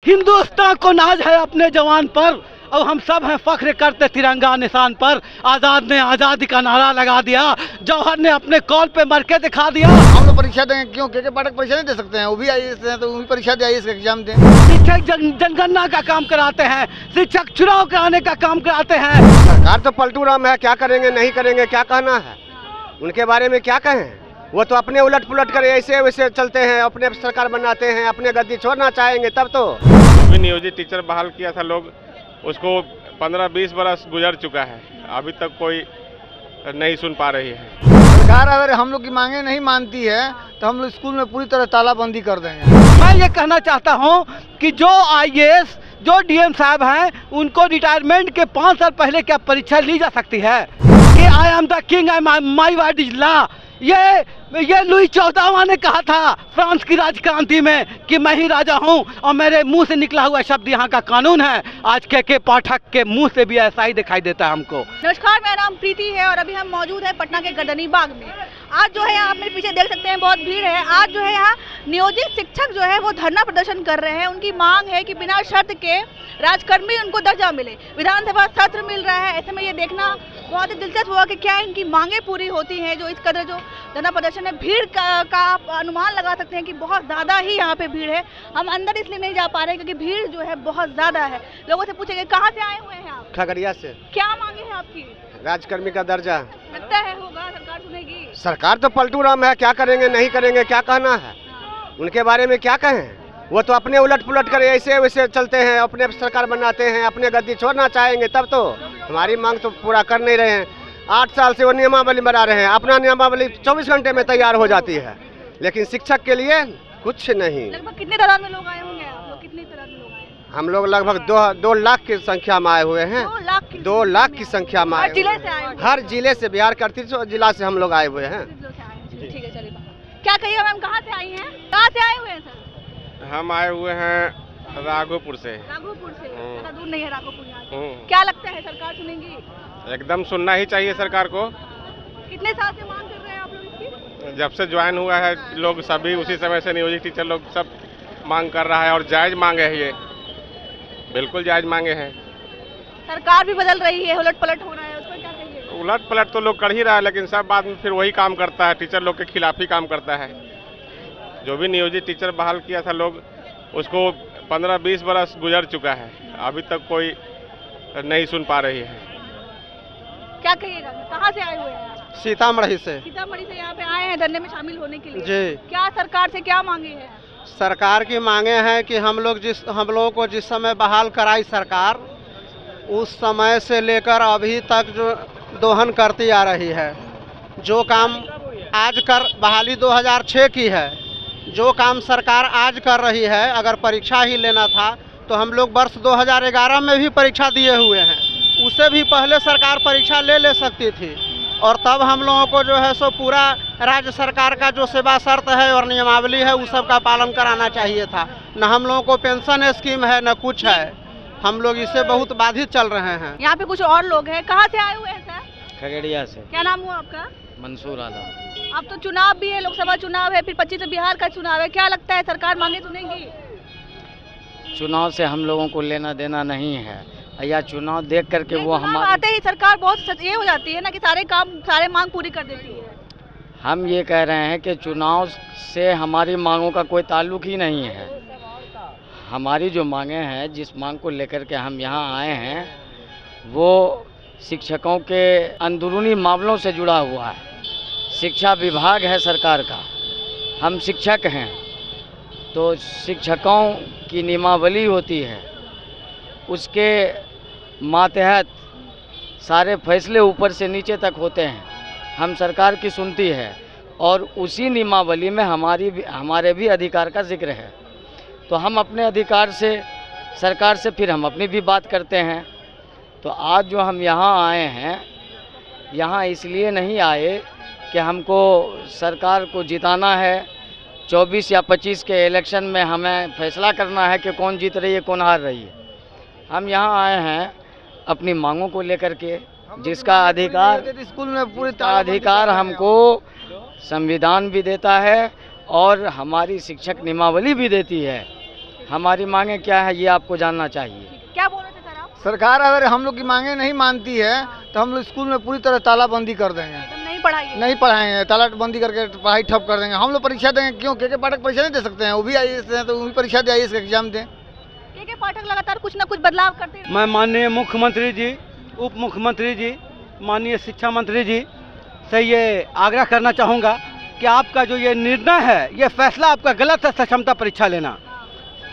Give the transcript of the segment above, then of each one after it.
हिंदुस्तान को नाज है अपने जवान पर, और हम सब हैं फख्र करते तिरंगा निशान पर। आज़ाद ने आज़ादी का नारा लगा दिया, जौहर ने अपने कॉल पे मर के दिखा दिया। हम लोग परीक्षा देंगे क्यों? के पाठक परीक्षा नहीं दे सकते हैं, वो भी आईएएस हैं तो वो भी परीक्षा दे, आईएएस का एग्जाम दें। शिक्षक जनगणना का काम कराते हैं, शिक्षक चुनाव कराने का काम कराते हैं। सरकार तो पलटू राम है, क्या करेंगे नहीं करेंगे क्या कहना है, उनके बारे में क्या कहें। वो तो अपने उलट पुलट कर ऐसे वैसे चलते हैं, अपने सरकार बनाते हैं, अपने गद्दी छोड़ना चाहेंगे तब तो। भी नियोजित टीचर बहाल किया था लोग, उसको 15-20 बरस गुजर चुका है, अभी तक कोई नहीं सुन पा रही है। सरकार अगर हम लोग की मांगे नहीं मानती है तो हम लोग स्कूल में पूरी तरह तालाबंदी कर देंगे। मैं ये कहना चाहता हूँ कि जो आईएएस जो डीएम साहब हैं उनको रिटायरमेंट के 5 साल पहले क्या परीक्षा ली जा सकती है कि I am the king I my word is law. ये लुई 14वां ने कहा था फ्रांस की राजक्रांति में कि मैं ही राजा हूं और मेरे मुंह से निकला हुआ शब्द यहाँ का कानून है। आज के पाठक के मुंह से भी ऐसा ही दिखाई देता है हमको। नमस्कार, मेरा नाम प्रीति है और अभी हम मौजूद हैं पटना के गर्दनी बाग में। आज जो है यहाँ अपने पीछे देख सकते हैं बहुत भीड़ है। आज जो है यहाँ नियोजित शिक्षक जो है वो धरना प्रदर्शन कर रहे हैं। उनकी मांग है कि बिना शर्त के राजकर्मी उनको दर्जा मिले। विधानसभा सत्र मिल रहा है, ऐसे में ये देखना बहुत ही दिलचस्प हुआ कि क्या इनकी मांगे पूरी होती हैं। जो इस कदर जो धरना प्रदर्शन है, भीड़ का अनुमान लगा सकते हैं कि बहुत ज़्यादा ही यहाँ पे भीड़ है। हम अंदर इसलिए नहीं जा पा रहे क्योंकि भीड़ जो है बहुत ज़्यादा है। लोगों से पूछेंगे कहाँ से आए हुए हैं आप? खगड़िया से। क्या मांगे हैं आपकी? राजकर्मी का दर्जा। लगता है होगा सरकार सुनेगी? सरकार तो पलटू राम है, क्या करेंगे नहीं करेंगे क्या कहना है, उनके बारे में क्या कहें। वो तो अपने उलट पुलट कर ऐसे वैसे चलते हैं, अपने सरकार बनाते हैं, अपने गद्दी छोड़ना चाहेंगे तब तो। हमारी मांग तो पूरा कर नहीं रहे हैं। 8 साल से वो नियमावली बना रहे हैं, अपना नियमावली 24 घंटे में तैयार हो जाती है, लेकिन शिक्षक के लिए कुछ नहीं। लगभग कितने तादाद में लोग आए होंगे? आप लोग कितनी तादाद में लोग आए? हम लोग लगभग 2 लाख की संख्या में आए हुए हैं। 2 लाख की संख्या में आए, हर जिले से, बिहार के 38 जिला से हम लोग आए हुए हैं। ठीक है, चलिए। क्या कहिए मैम, कहाँ से आई हैं? कहाँ से आए हुए हैं सर? हम आए हुए हैं राघोपुर से। राघोपुर से? ज़्यादा दूर नहीं है राघोपुर यहाँ से। क्या लगता है सरकार सुनेगी? एकदम सुनना ही चाहिए सरकार को। कितने साल से मांग कर रहे हैं आप लोग इसकी? जब से ज्वाइन हुआ है लोग सभी उसी समय से नियोजित टीचर लोग सब मांग कर रहा है, और जायज मांगे है, ये बिल्कुल जायज मांगे हैं। सरकार भी बदल रही है, उलट पलट हो रहा है, उस पर क्या कहिए? उलट पलट तो लोग कर ही रहा है, लेकिन सब बाद में फिर वही काम करता है, टीचर लोग के खिलाफ ही काम करता है। जो भी नियोजित टीचर बहाल किया था लोग, उसको 15-20 बरस गुजर चुका है, अभी तक कोई नहीं सुन पा रही है। क्या कहिएगा, कहाँ से आए हुए हैं आप? सीतामढ़ी से। सीतामढ़ी से यहाँ पे आए हैं धरने में शामिल होने के लिए जी। क्या सरकार से क्या मांगे हैं? सरकार की मांगे हैं कि हम लोगों को जिस समय बहाल कराई सरकार, उस समय से लेकर अभी तक जो दोहन करती आ रही है। जो काम आज बहाली 2006 की है, जो काम सरकार आज कर रही है, अगर परीक्षा ही लेना था तो हम लोग वर्ष 2011 में भी परीक्षा दिए हुए हैं। उससे भी पहले सरकार परीक्षा ले सकती थी, और तब हम लोगों को जो है सो पूरा राज्य सरकार का जो सेवा शर्त है और नियमावली है उस सब का पालन कराना चाहिए था। न हम लोगों को पेंशन स्कीम है न कुछ है, हम लोग इससे बहुत बाधित चल रहे हैं। यहाँ पे कुछ और लोग हैं, कहाँ से आए हुए हैं सर? खगड़िया से। क्या नाम हुआ आपका? मंसूर आलम। अब तो चुनाव भी है, लोकसभा चुनाव है, फिर 25 में बिहार का चुनाव है। क्या लगता है सरकार मांगे सुनेगी? चुनाव से हम लोगों को लेना देना नहीं है, या चुनाव देख करके वो हमारे आते ही सरकार बहुत ये हो जाती है ना कि सारे मांग पूरी कर देती है। हम ये कह रहे हैं कि चुनाव से हमारी मांगों का कोई ताल्लुक ही नहीं है। हमारी जो मांगे हैं, जिस मांग को लेकर के हम यहाँ आए हैं, वो शिक्षकों के अंदरूनी मामलों से जुड़ा हुआ है। शिक्षा विभाग है सरकार का, हम शिक्षक हैं, तो शिक्षकों की नियमावली होती है, उसके मातहत सारे फैसले ऊपर से नीचे तक होते हैं। हम सरकार की सुनती है, और उसी नियमावली में हमारे भी अधिकार का जिक्र है। तो हम अपने अधिकार से सरकार से फिर हम अपनी भी बात करते हैं। तो आज जो हम यहाँ आए हैं, यहाँ इसलिए नहीं आए कि हमको सरकार को जिताना है। 24 या 25 के इलेक्शन में हमें फैसला करना है कि कौन जीत रही है कौन हार रही है। हम यहाँ आए हैं अपनी मांगों को लेकर के, जिसका अधिकार हमको संविधान भी देता है और हमारी शिक्षक नियमावली भी देती है। हमारी मांगे क्या है ये आपको जानना चाहिए। क्या बोल रहे थे सर आप? सरकार अगर हम लोग की मांगे नहीं मानती है तो हम लोग स्कूल में पूरी तरह तालाबंदी कर देंगे, एकदम नहीं पढ़ाइए। नहीं पढ़ाएंगे, तालाबंदी करके पढ़ाई ठप कर देंगे। हम लोग परीक्षा देंगे, क्यों? के पाठक परीक्षा नहीं दे सकते हैं? वो भी IAS हैं तो वो भी परीक्षा दे, IAS का एग्जाम दें। के पाठक लगातार कुछ ना कुछ बदलाव करते हैं। मैं माननीय मुख्यमंत्री जी, उप मुख्यमंत्री जी, माननीय शिक्षा मंत्री जी से ये आग्रह करना चाहूँगा कि आपका जो ये निर्णय है, ये फैसला आपका गलत है। सक्षमता परीक्षा लेना,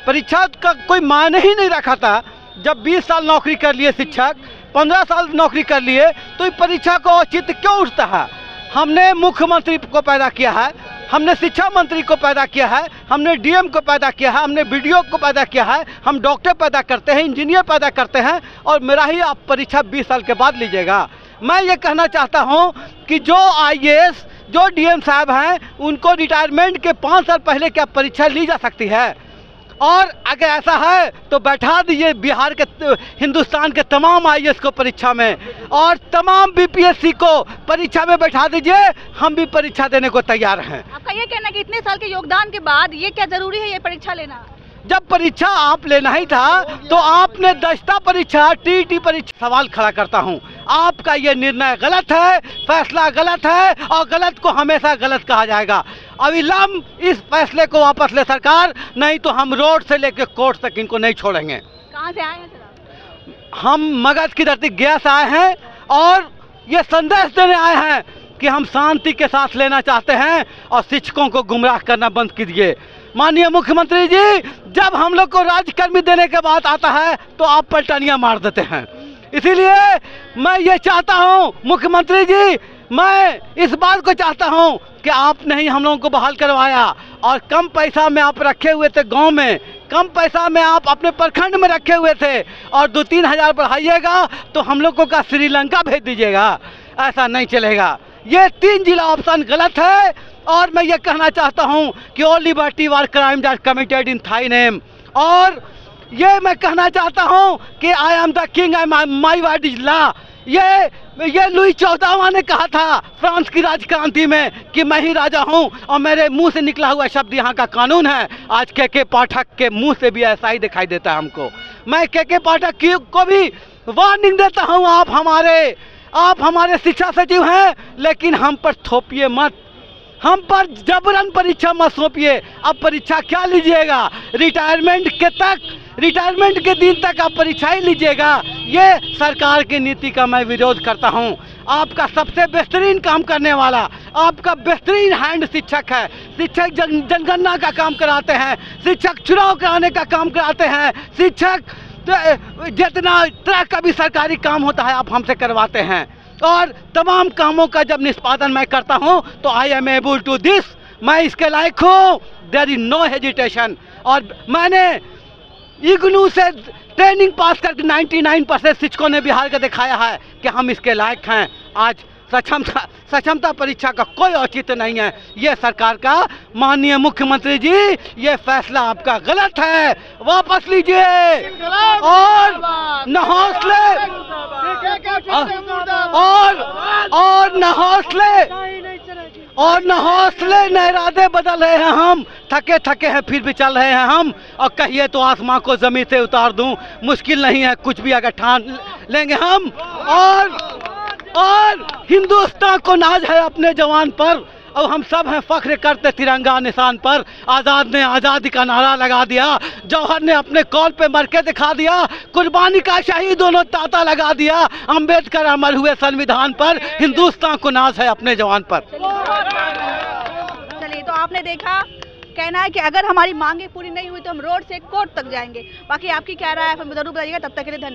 परीक्षा का कोई मायने ही नहीं रखा था। जब 20 साल नौकरी कर लिए शिक्षक, 15 साल नौकरी कर लिए, तो इस परीक्षा को औचित्य क्यों उठता है? हमने मुख्यमंत्री को पैदा किया है, हमने शिक्षा मंत्री को पैदा किया है, हमने DM को पैदा किया है, हमने BDO को पैदा किया है, हम डॉक्टर पैदा करते हैं, इंजीनियर पैदा करते हैं, और मेरा ही आप परीक्षा 20 साल के बाद लीजिएगा। मैं ये कहना चाहता हूँ कि जो IAS, जो DM साहब हैं, उनको रिटायरमेंट के 5 साल पहले क्या परीक्षा ली जा सकती है? और अगर ऐसा है तो बैठा दीजिए बिहार के, हिंदुस्तान के तमाम IAS को परीक्षा में, और तमाम BPSC को परीक्षा में बैठा दीजिए। हम भी परीक्षा देने को तैयार हैं। आपका ये कहना है कि इतने साल के योगदान के बाद ये क्या जरूरी है ये परीक्षा लेना? जब परीक्षा आप लेना ही था तो आपने दस्ता परीक्षा, TET परीक्षा, सवाल खड़ा करता हूं, आपका ये निर्णय गलत है, फैसला गलत है, और गलत को हमेशा गलत कहा जाएगा। अविलंब इस फैसले को वापस ले सरकार, नहीं तो हम रोड से लेकर कोर्ट तक इनको नहीं छोड़ेंगे। कहाँ से आए हैं सर आप? हम मगध की धरती गया से आए हैं और ये संदेश देने आए हैं कि हम शांति के साथ लेना चाहते हैं, और शिक्षकों को गुमराह करना बंद कीजिए। माननीय मुख्यमंत्री जी, जब हम लोग को राज्यकर्मी देने के बाद आता है तो आप पलटनियां मार देते हैं। इसीलिए मैं ये चाहता हूं मुख्यमंत्री जी, मैं इस बात को चाहता हूं कि आपने ही हम लोगों को बहाल करवाया, और कम पैसा में आप रखे हुए थे गांव में, कम पैसा में आप अपने प्रखंड में रखे हुए थे, और 2-3 हज़ार बढ़ाइएगा तो हम लोगों का श्रीलंका भेज दीजिएगा। ऐसा नहीं चलेगा। ये 3 जिला ऑप्शन गलत है, और मैं ये कहना चाहता हूँ कि all liberty what crime are committed in thy name, और ये मैं कहना चाहता हूँ कि I am the king, my word is law. ये लुई 14वां ने कहा था फ्रांस की राजक्रांति में कि मैं ही राजा हूँ, और मेरे मुंह से निकला हुआ शब्द यहाँ का कानून है। आज के पाठक के मुंह से भी ऐसा ही दिखाई देता है हमको। मैं के पाठक को भी वार्निंग देता हूँ, आप हमारे शिक्षा सचिव हैं, लेकिन हम पर थोपिए मत, हम पर जबरन परीक्षा मत सौंपिए। अब परीक्षा क्या लीजिएगा? रिटायरमेंट के दिन तक आप परीक्षा ही लीजिएगा। ये सरकार की नीति का मैं विरोध करता हूं। आपका सबसे बेहतरीन काम करने वाला, आपका बेहतरीन हैंड शिक्षक है। शिक्षक जनगणना का काम कराते हैं, शिक्षक चुनाव कराने का काम कराते हैं, शिक्षक जितना तरह का भी सरकारी काम होता है आप हमसे करवाते हैं, और तमाम कामों का जब निष्पादन मैं करता हूं तो I am able to this, मैं इसके लायक हूं, देयर इज नो हेजिटेशन। और मैंने इग्नू से ट्रेनिंग पास करके 99% शिक्षकों ने बिहार का दिखाया है कि हम इसके लायक हैं। आज सक्षमता परीक्षा का कोई औचित्य नहीं है। ये सरकार का, माननीय मुख्यमंत्री जी, ये फैसला आपका गलत है, वापस लीजिए। और न हौसले न इरादे बदल रहे हैं। हम थके थके हैं फिर भी चल रहे हैं हम, और कहिए तो आसमां को जमीन से उतार दूं, मुश्किल नहीं है कुछ भी अगर ठान लेंगे हम। और हिंदुस्तान को नाज है अपने जवान पर, और हम सब हैं फख्र करते तिरंगा निशान पर। आज़ाद ने आज़ादी का नारा लगा दिया, जौहर ने अपने कॉल पे मर के दिखा दिया, कुर्बानी का शहीद दोनों ताता लगा दिया, अंबेडकर अमर हुए संविधान पर। हिंदुस्तान को नाज है अपने जवान पर। चलिए, तो आपने देखा, कहना है कि अगर हमारी मांगे पूरी नहीं हुई तो हम रोड से कोर्ट तक जाएंगे। बाकी आपकी क्या राय है, हमें जरूर बताइएगा। तब तक के लिए धन्यवाद।